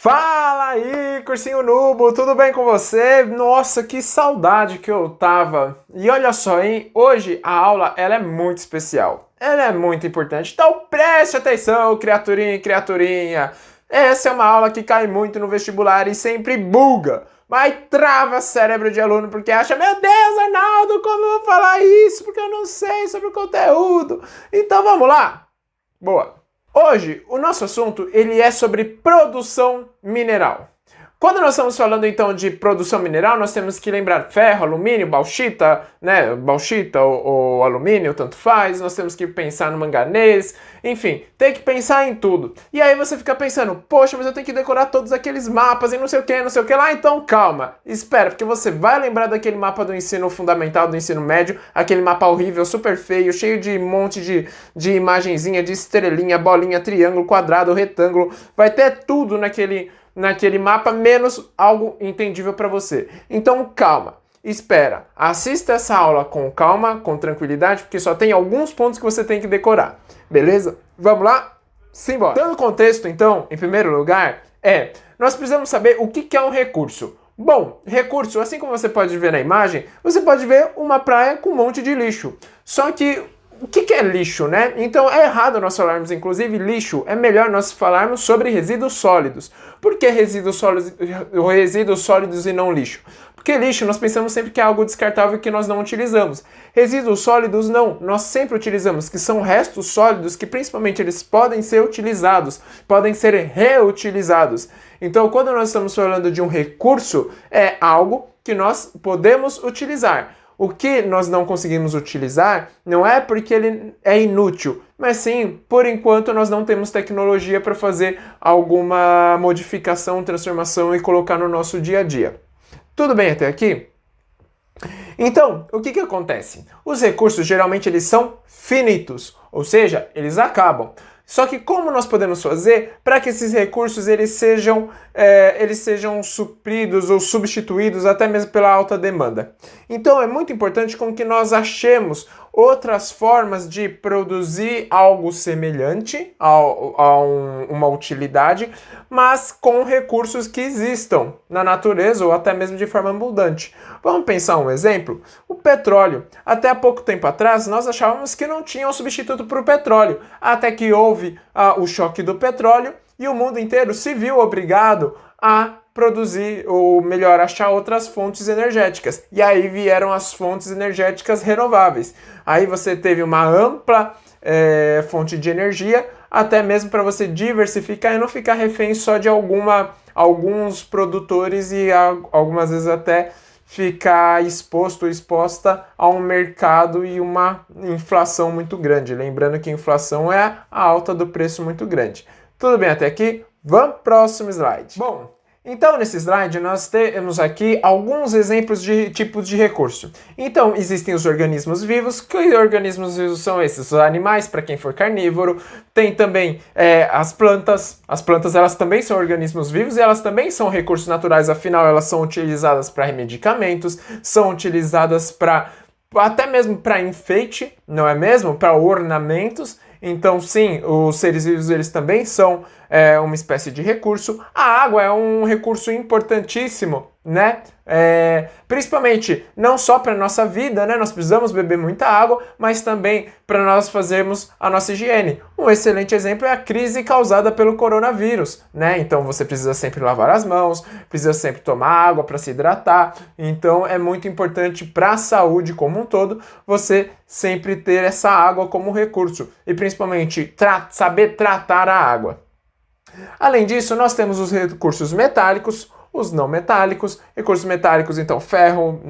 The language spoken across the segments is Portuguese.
Fala aí, cursinho Nubo, tudo bem com você? Nossa, que saudade que eu tava. E olha só, hein? Hoje a aula ela é muito especial. Ela é muito importante. Então preste atenção, criaturinha e criaturinha. Essa é uma aula que cai muito no vestibular e sempre buga. Mas trava cérebro de aluno porque acha, meu Deus, Arnaldo, como eu vou falar isso? Porque eu não sei sobre o conteúdo. Então vamos lá. Boa. Hoje, o nosso assunto ele é sobre produção mineral. Quando nós estamos falando então de produção mineral, nós temos que lembrar ferro, alumínio, bauxita, né? Bauxita ou alumínio, tanto faz. Nós temos que pensar no manganês, enfim, tem que pensar em tudo. E aí você fica pensando, poxa, mas eu tenho que decorar todos aqueles mapas e não sei o que lá. Então calma, espera, porque você vai lembrar daquele mapa do ensino fundamental, do ensino médio, aquele mapa horrível, super feio, cheio de monte de imagenzinha, de estrelinha, bolinha, triângulo, quadrado, retângulo. Vai ter tudo naquele mapa, menos algo entendível para você. Então calma, espera, assista essa aula com calma, com tranquilidade, porque só tem alguns pontos que você tem que decorar, beleza? Vamos lá? Simbora! Dando contexto, então, em primeiro lugar, nós precisamos saber o que é um recurso. Bom, recurso, assim como você pode ver na imagem, você pode ver uma praia com um monte de lixo. Só que o que é lixo, né? Então é errado nós falarmos, inclusive, lixo. É melhor nós falarmos sobre resíduos sólidos. Por que resíduos sólidos e não lixo? Porque lixo nós pensamos sempre que é algo descartável que nós não utilizamos. Resíduos sólidos não, nós sempre utilizamos, que são restos sólidos que principalmente eles podem ser utilizados, podem ser reutilizados. Então quando nós estamos falando de um recurso, é algo que nós podemos utilizar. O que nós não conseguimos utilizar não é porque ele é inútil, mas sim, por enquanto nós não temos tecnologia para fazer alguma modificação, transformação e colocar no nosso dia a dia. Tudo bem até aqui? Então, o que acontece? Os recursos geralmente eles são finitos, ou seja, eles acabam. Só que como nós podemos fazer para que esses recursos eles sejam supridos ou substituídos até mesmo pela alta demanda? Então é muito importante com que nós achemos outras formas de produzir algo semelhante uma utilidade, mas com recursos que existam na natureza ou até mesmo de forma abundante. Vamos pensar um exemplo? O petróleo. Até há pouco tempo atrás nós achávamos que não tinha um substituto para o petróleo, até que houve o choque do petróleo e o mundo inteiro se viu obrigado a produzir, ou melhor, achar outras fontes energéticas. E aí vieram as fontes energéticas renováveis. Aí você teve uma ampla fonte de energia, até mesmo para você diversificar e não ficar refém só de alguns produtores e algumas vezes até ficar exposta a um mercado e uma inflação muito grande. Lembrando que inflação é a alta do preço muito grande. Tudo bem até aqui? Vamos para o próximo slide. Bom, então nesse slide nós temos aqui alguns exemplos de tipos de recurso. Então existem os organismos vivos. Que organismos vivos são esses? Os animais, para quem for carnívoro. Tem também as plantas. As plantas elas também são organismos vivos e elas também são recursos naturais. Afinal elas são utilizadas para medicamentos, são utilizadas até mesmo para enfeite, não é mesmo? Para ornamentos. Então, sim, os seres vivos eles também são uma espécie de recurso. A água é um recurso importantíssimo, né? Principalmente não só para a nossa vida, né? Nós precisamos beber muita água, mas também para nós fazermos a nossa higiene. Um excelente exemplo é a crise causada pelo coronavírus, né? Então você precisa sempre lavar as mãos, precisa sempre tomar água para se hidratar. Então é muito importante para a saúde como um todo você sempre ter essa água como recurso e principalmente saber tratar a água. Além disso, nós temos os recursos metálicos, os não metálicos. Recursos metálicos, então, ferro,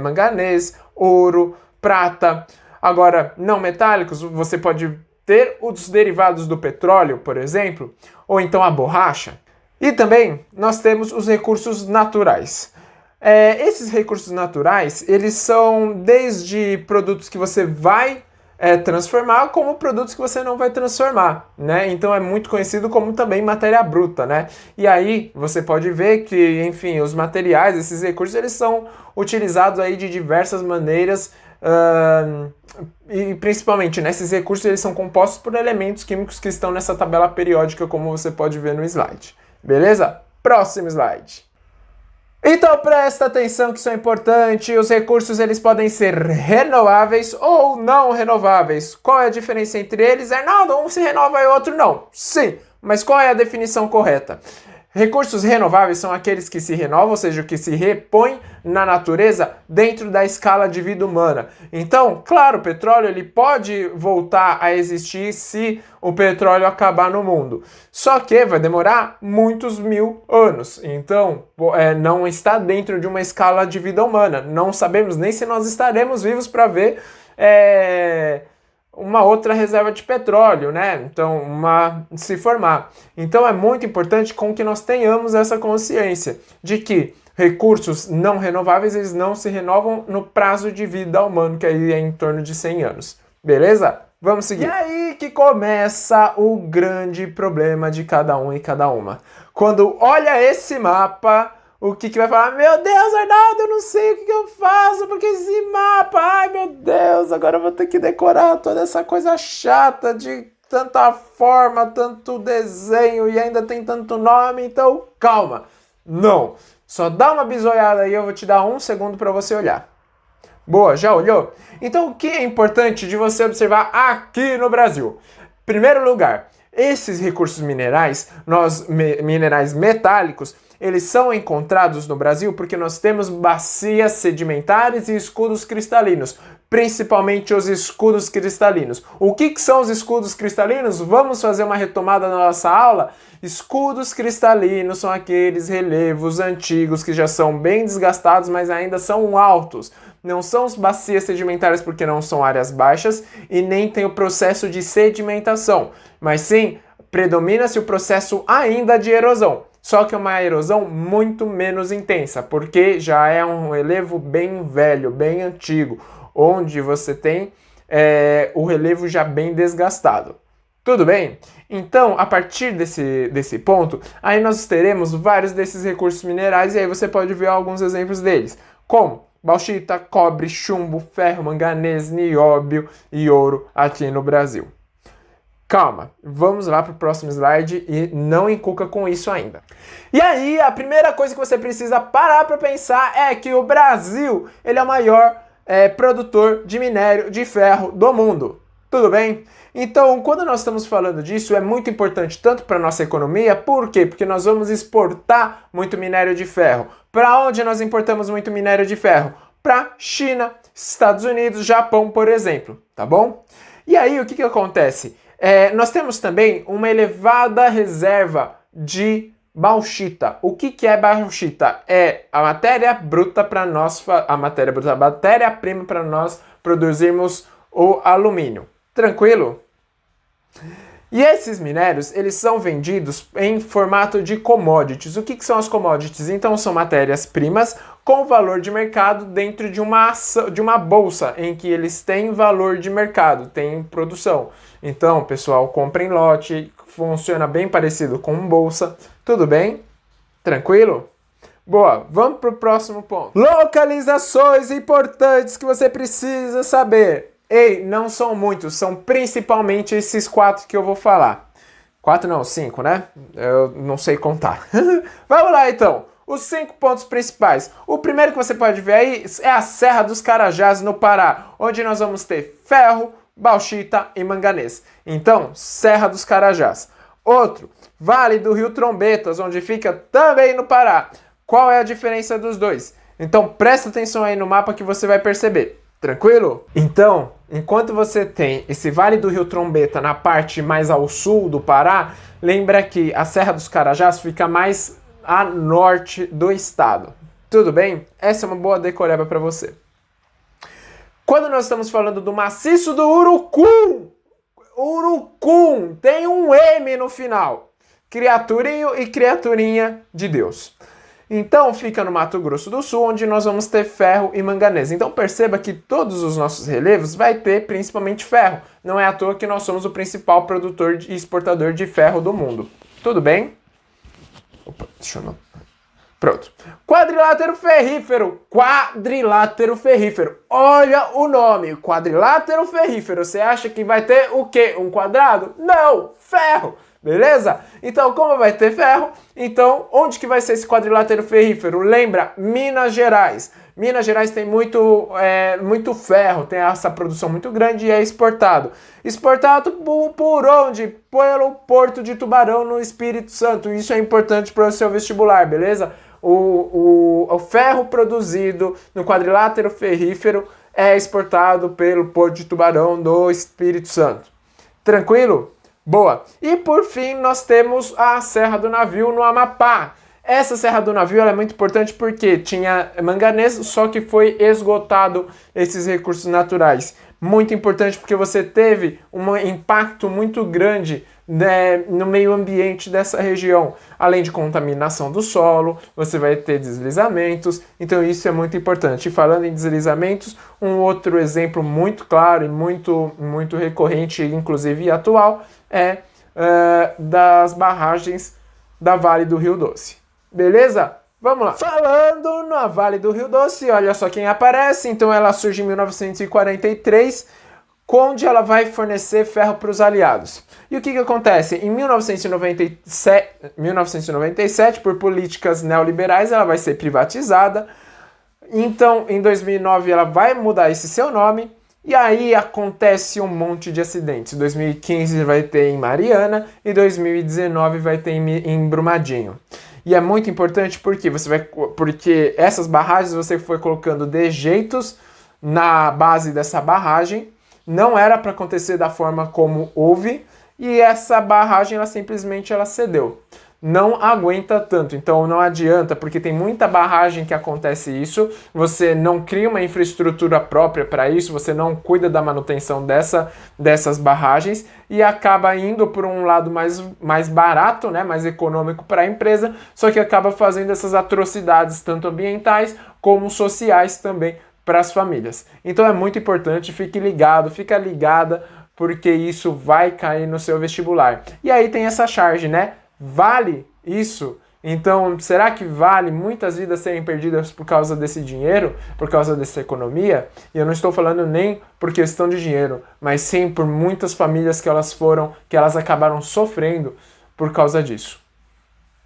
manganês, ouro, prata. Agora, não metálicos, você pode ter os derivados do petróleo, por exemplo, ou então a borracha. E também nós temos os recursos naturais. Esses recursos naturais, eles são desde produtos que você vai transformar, como produtos que você não vai transformar, né? Então é muito conhecido como também matéria bruta, né? E aí você pode ver que, enfim, os materiais, esses recursos, eles são utilizados aí de diversas maneiras e principalmente nesses recursos eles são compostos por elementos químicos que estão nessa tabela periódica, como você pode ver no slide. Beleza? Próximo slide. Então presta atenção que isso é importante, os recursos eles podem ser renováveis ou não renováveis. Qual é a diferença entre eles? Arnaldo, um se renova e o outro não. Sim, mas qual é a definição correta? Recursos renováveis são aqueles que se renovam, ou seja, que se repõem na natureza dentro da escala de vida humana. Então, claro, o petróleo ele pode voltar a existir se o petróleo acabar no mundo. Só que vai demorar muitos mil anos. Então, não está dentro de uma escala de vida humana. Não sabemos nem se nós estaremos vivos para ver uma outra reserva de petróleo, né? Então, se formar. Então, é muito importante com que nós tenhamos essa consciência de que recursos não renováveis, eles não se renovam no prazo de vida humano, que aí é em torno de 100 anos. Beleza? Vamos seguir. E aí que começa o grande problema de cada um e cada uma. Quando olha esse mapa, o que vai falar? Meu Deus, Arnaldo, eu não sei o que eu faço, porque esse mapa, ai meu Deus, agora eu vou ter que decorar toda essa coisa chata de tanta forma, tanto desenho e ainda tem tanto nome, então calma. Não, só dá uma bisoiada aí, eu vou te dar 1 segundo para você olhar. Boa, já olhou? Então o que é importante de você observar aqui no Brasil? Primeiro lugar, esses recursos minerais, minerais metálicos, eles são encontrados no Brasil porque nós temos bacias sedimentares e escudos cristalinos, principalmente os escudos cristalinos. O que são os escudos cristalinos? Vamos fazer uma retomada na nossa aula? Escudos cristalinos são aqueles relevos antigos que já são bem desgastados, mas ainda são altos. Não são bacias sedimentares porque não são áreas baixas e nem tem o processo de sedimentação, mas sim predomina-se o processo ainda de erosão. Só que é uma erosão muito menos intensa, porque já é um relevo bem velho, bem antigo, onde você tem o relevo já bem desgastado. Tudo bem? Então, a partir desse ponto, aí nós teremos vários desses recursos minerais e aí você pode ver alguns exemplos deles, como bauxita, cobre, chumbo, ferro, manganês, nióbio e ouro aqui no Brasil. Calma, vamos lá para o próximo slide e não encuca com isso ainda. E aí, a primeira coisa que você precisa parar para pensar é que o Brasil ele é o maior produtor de minério de ferro do mundo. Tudo bem? Então, quando nós estamos falando disso, é muito importante tanto para a nossa economia, por quê? Porque nós vamos exportar muito minério de ferro. Para onde nós importamos muito minério de ferro? Para China, Estados Unidos, Japão, por exemplo, tá bom? E aí, o que acontece? Nós temos também uma elevada reserva de bauxita. O que é bauxita? É a matéria bruta para nós, a matéria-prima para nós produzirmos o alumínio. Tranquilo? E esses minérios, eles são vendidos em formato de commodities. O que são as commodities? Então, são matérias-primas com valor de mercado dentro de uma bolsa, em que eles têm valor de mercado, têm produção. Então, pessoal, compra em lote, funciona bem parecido com bolsa. Tudo bem? Tranquilo? Boa, vamos para o próximo ponto. Localizações importantes que você precisa saber. Ei, não são muitos, são principalmente esses 4 que eu vou falar. 4 não, 5, né? Eu não sei contar. Vamos lá então, os 5 pontos principais. O primeiro que você pode ver aí é a Serra dos Carajás no Pará, onde nós vamos ter ferro, bauxita e manganês. Então, Serra dos Carajás. Outro, Vale do Rio Trombetas, onde fica também no Pará. Qual é a diferença dos dois? Então, presta atenção aí no mapa que você vai perceber. Tranquilo? Então, enquanto você tem esse Vale do Rio Trombeta na parte mais ao sul do Pará, lembra que a Serra dos Carajás fica mais a norte do estado. Tudo bem? Essa é uma boa decoreba para você. Quando nós estamos falando do maciço do Urucum, Urucum tem um M no final. Criaturinho e criaturinha de Deus. Então fica no Mato Grosso do Sul, onde nós vamos ter ferro e manganês. Então perceba que todos os nossos relevos vai ter principalmente ferro. Não é à toa que nós somos o principal produtor e exportador de ferro do mundo. Tudo bem? Opa, deixa eu não... Pronto. Quadrilátero ferrífero. Quadrilátero ferrífero. Olha o nome. Quadrilátero ferrífero. Você acha que vai ter o quê? Um quadrado? Não! Ferro! Beleza? Então, como vai ter ferro, então onde que vai ser esse quadrilátero ferrífero? Lembra, Minas Gerais. Minas Gerais tem muito ferro, tem essa produção muito grande e é exportado. Exportado por onde? Pelo Porto de Tubarão, no Espírito Santo. Isso é importante para o seu vestibular, beleza? O ferro produzido no quadrilátero ferrífero é exportado pelo Porto de Tubarão do Espírito Santo. Tranquilo? Boa. E por fim, nós temos a Serra do Navio no Amapá. Essa Serra do Navio ela é muito importante porque tinha manganês, só que foi esgotado esses recursos naturais. Muito importante porque você teve um impacto muito grande, né, no meio ambiente dessa região. Além de contaminação do solo, você vai ter deslizamentos, então isso é muito importante. E falando em deslizamentos, um outro exemplo muito claro e muito recorrente, inclusive atual, é das barragens da Vale do Rio Doce. Beleza? Vamos lá. Falando na Vale do Rio Doce, olha só quem aparece. Então ela surge em 1943, onde ela vai fornecer ferro para os aliados. E o que acontece? Em 1997, por políticas neoliberais, ela vai ser privatizada. Então, em 2009, ela vai mudar esse seu nome. E aí acontece um monte de acidentes. 2015 vai ter em Mariana e 2019 vai ter em Brumadinho. E é muito importante porque essas barragens você foi colocando dejeitos na base dessa barragem. Não era para acontecer da forma como houve. E essa barragem ela simplesmente cedeu. Não aguenta tanto, então não adianta, porque tem muita barragem que acontece isso, você não cria uma infraestrutura própria para isso, você não cuida da manutenção dessas barragens e acaba indo por um lado mais barato, né, mais econômico para a empresa, só que acaba fazendo essas atrocidades, tanto ambientais como sociais também para as famílias. Então é muito importante, fica ligada, porque isso vai cair no seu vestibular. E aí tem essa charge, né? Vale isso? Então, será que vale muitas vidas serem perdidas por causa desse dinheiro, por causa dessa economia? E eu não estou falando nem por questão de dinheiro, mas sim por muitas famílias que elas acabaram sofrendo por causa disso.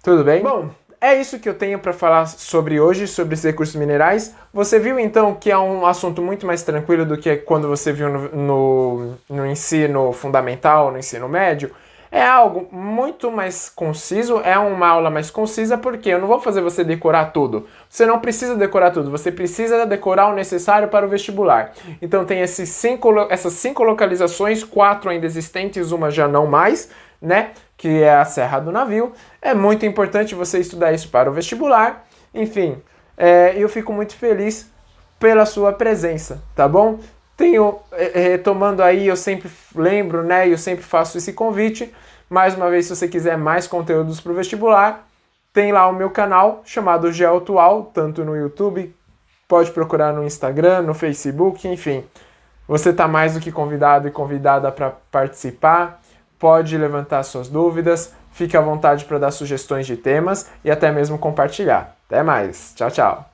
Tudo bem? Bom, é isso que eu tenho para falar sobre hoje, sobre os recursos minerais. Você viu então que é um assunto muito mais tranquilo do que quando você viu no ensino fundamental, no ensino médio? É algo muito mais conciso, é uma aula mais concisa, porque eu não vou fazer você decorar tudo. Você não precisa decorar tudo, você precisa decorar o necessário para o vestibular. Então tem essas 5 localizações, 4 ainda existentes, uma já não mais, né? Que é a Serra do Navio. É muito importante você estudar isso para o vestibular. Enfim, eu fico muito feliz pela sua presença, tá bom? Retomando aí, eu sempre lembro, né, eu sempre faço esse convite. Mais uma vez, se você quiser mais conteúdos para o vestibular, tem lá o meu canal chamado Geoatual, tanto no YouTube, pode procurar no Instagram, no Facebook, enfim. Você está mais do que convidado e convidada para participar, pode levantar suas dúvidas, fique à vontade para dar sugestões de temas e até mesmo compartilhar. Até mais, tchau, tchau!